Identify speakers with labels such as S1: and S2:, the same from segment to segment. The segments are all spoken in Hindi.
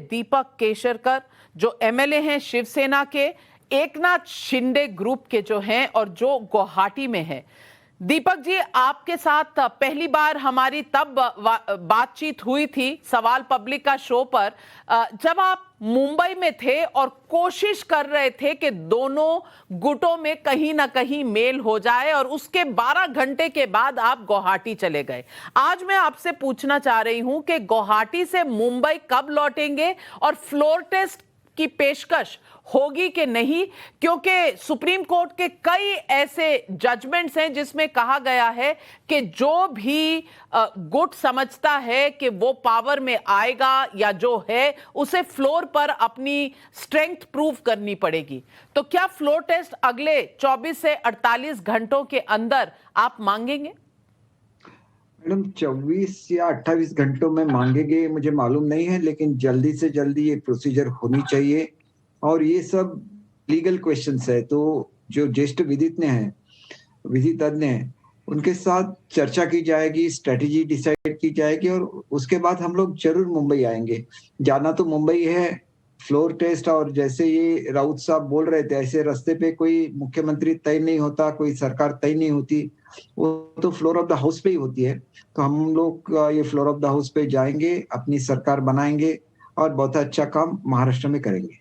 S1: दीपक केसरकर जो एमएलए हैं शिवसेना के, एकनाथ शिंदे ग्रुप के जो हैं और जो गुवाहाटी में हैं। दीपक जी, आपके साथ पहली बार हमारी तब बातचीत हुई थी सवाल पब्लिक का शो पर, जब आप मुंबई में थे और कोशिश कर रहे थे कि दोनों गुटों में कहीं ना कहीं मेल हो जाए, और उसके 12 घंटे के बाद आप गुवाहाटी चले गए। आज मैं आपसे पूछना चाह रही हूं कि गुवाहाटी से मुंबई कब लौटेंगे और फ्लोर टेस्ट की पेशकश होगी कि नहीं, क्योंकि सुप्रीम कोर्ट के कई ऐसे जजमेंट्स हैं जिसमें कहा गया है कि जो भी गुट समझता है कि वो पावर में आएगा या जो है उसे फ्लोर पर अपनी स्ट्रेंथ प्रूव करनी पड़ेगी। तो क्या फ्लोर टेस्ट अगले 24 से 48 घंटों के अंदर आप मांगेंगे?
S2: मैडम, 24 या 28 घंटों में मांगेंगे मुझे मालूम नहीं है, लेकिन जल्दी से जल्दी ये प्रोसीजर होनी चाहिए। और ये सब लीगल क्वेश्चंस है, तो जो ज्येष्ठ विधिज्ञ हैं उनके साथ चर्चा की जाएगी, स्ट्रेटेजी डिसाइड की जाएगी, और उसके बाद हम लोग जरूर मुंबई आएंगे। जाना तो मुंबई है, फ्लोर टेस्ट, और जैसे ये राउत साहब बोल रहे थे, ऐसे रास्ते पे कोई मुख्यमंत्री तय नहीं होता, कोई सरकार तय नहीं होती, वो तो फ्लोर ऑफ द हाउस पे ही होती है। तो हम लोग ये फ्लोर ऑफ द हाउस पे जाएंगे, अपनी सरकार बनाएंगे और बहुत अच्छा काम महाराष्ट्र में करेंगे।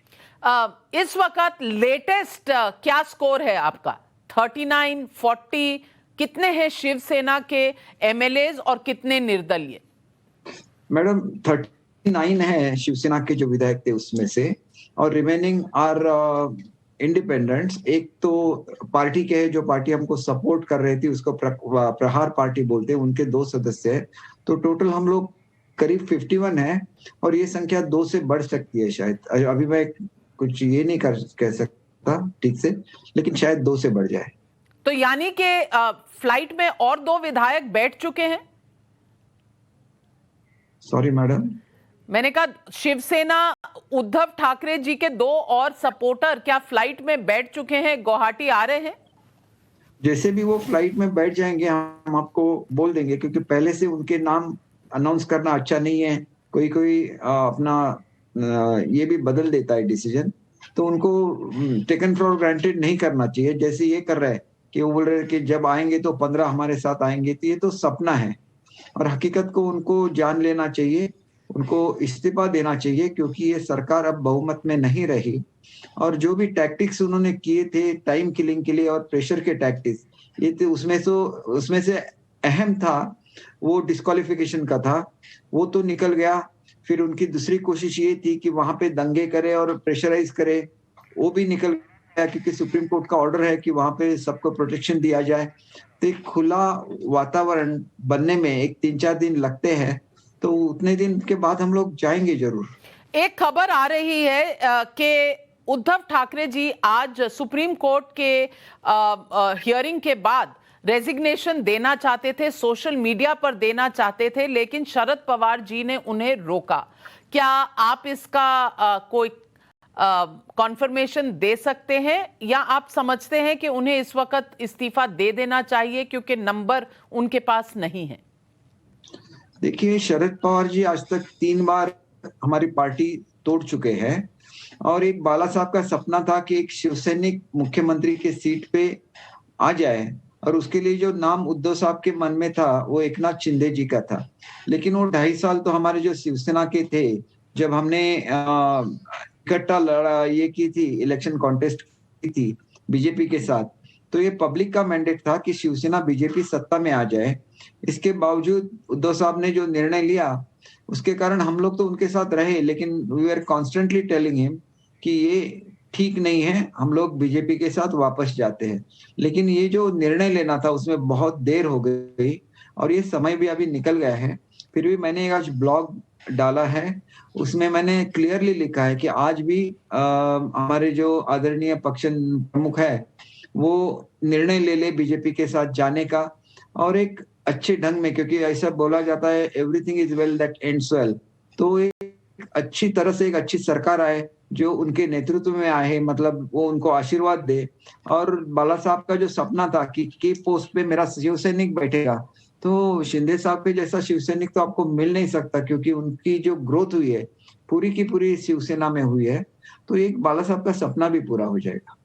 S1: इस वक्त लेटेस्ट क्या स्कोर है आपका? 39, 40, कितने हैं शिवसेना के एमएलएज और कितने निर्दलीय?
S2: मैडम, 39 है शिवसेना के जो विधायक थे उसमें से, और रिमेनिंग आर इंडिपेंडेंट्स। एक तो पार्टी के है, जो पार्टी हमको सपोर्ट कर रही थी उसको प्रहार पार्टी बोलते हैं, उनके 2 सदस्य है। तो टोटल हम लोग करीब 51 है, और ये संख्या 2 से बढ़ सकती है शायद। अभी मैं कुछ ये नहीं कह सकता ठीक से, लेकिन शायद 2 से बढ़ जाए।
S1: तो यानी कि फ्लाइट में और 2 विधायक बैठ चुके हैं?
S2: सॉरी मैडम,
S1: मैंने कहा शिवसेना उद्धव ठाकरे जी के 2 और सपोर्टर क्या फ्लाइट में बैठ चुके हैं, गुवाहाटी आ रहे हैं?
S2: जैसे भी वो फ्लाइट में बैठ जाएंगे हम आपको बोल देंगे, क्योंकि पहले से उनके नाम अनाउंस करना अच्छा नहीं है। कोई कोई अपना ये भी बदल देता है डिसीजन, तो उनको टेकन फॉर ग्रांटेड नहीं करना चाहिए। जैसे ये कर रहे हैं कि वो बोल रहे हैं कि जब आएंगे तो 15 हमारे साथ आएंगे, तो ये तो सपना है, और हकीकत को उनको जान लेना चाहिए, उनको इस्तीफा देना चाहिए, क्योंकि ये सरकार अब बहुमत में नहीं रही। और जो भी टैक्टिक्स उन्होंने किए थे टाइम किलिंग के लिए और प्रेशर के टैक्टिक्स, ये तो उसमें से अहम था वो डिस्क्वालिफिकेशन का था, वो तो निकल गया। फिर उनकी दूसरी कोशिश ये थी कि वहां पे दंगे करे और प्रेशराइज करे, वो भी निकल गया, क्योंकि सुप्रीम कोर्ट का ऑर्डर है कि वहां पे सबको प्रोटेक्शन दिया जाए। तो एक खुला वातावरण बनने में एक 3-4 दिन लगते हैं, तो उतने दिन के बाद हम लोग जाएंगे जरूर।
S1: एक खबर आ रही है कि उद्धव ठाकरे जी आज सुप्रीम कोर्ट के हियरिंग के बाद रेजिग्नेशन देना चाहते थे, सोशल मीडिया पर देना चाहते थे, लेकिन शरद पवार जी ने उन्हें रोका। क्या आप इसका कोई कॉन्फर्मेशन दे सकते हैं, या आप समझते हैं कि उन्हें इस वक्त इस्तीफा दे देना चाहिए क्योंकि नंबर उनके पास नहीं है?
S2: देखिए, शरद पवार जी आज तक 3 बार हमारी पार्टी तोड़ चुके हैं, और एक बाला साहब का सपना था कि एक शिवसैनिक मुख्यमंत्री के सीट पे आ जाए, और उसके लिए जो नाम उद्धव साहब के मन में था वो एकनाथ शिंदे जी का था। लेकिन वो 2.5 साल तो हमारे जो शिवसेना के थे, जब हमने इकट्ठा लड़ा ये की थी, इलेक्शन कॉन्टेस्ट की थी बीजेपी के साथ, तो ये पब्लिक का मैंडेट था कि शिवसेना बीजेपी सत्ता में आ जाए। इसके बावजूद उद्धव साहब ने जो निर्णय लिया, उसके कारण हम लोग तो उनके साथ रहे, लेकिन we are constantly telling him कि ये ठीक नहीं है, हम लोग बीजेपी के साथ वापस जाते हैं। लेकिन ये जो निर्णय लेना था उसमें बहुत देर हो गई, और ये समय भी अभी निकल गया है। फिर भी मैंने आज ब्लॉग डाला है, उसमें मैंने क्लियरली लिखा है कि आज भी हमारे जो आदरणीय पक्ष प्रमुख है वो निर्णय ले बीजेपी के साथ जाने का, और एक अच्छे ढंग में, क्योंकि ऐसा बोला जाता है everything is well that ends well. तो एक अच्छी तरह से एक अच्छी सरकार आए जो उनके नेतृत्व में आए, मतलब वो उनको आशीर्वाद दे। और बाला साहब का जो सपना था कि पोस्ट पे मेरा शिवसैनिक बैठेगा, तो शिंदे साहब के जैसा शिवसैनिक तो आपको मिल नहीं सकता, क्योंकि उनकी जो ग्रोथ हुई है पूरी की पूरी शिवसेना में हुई है, तो एक बाला साहब का सपना भी पूरा हो जाएगा।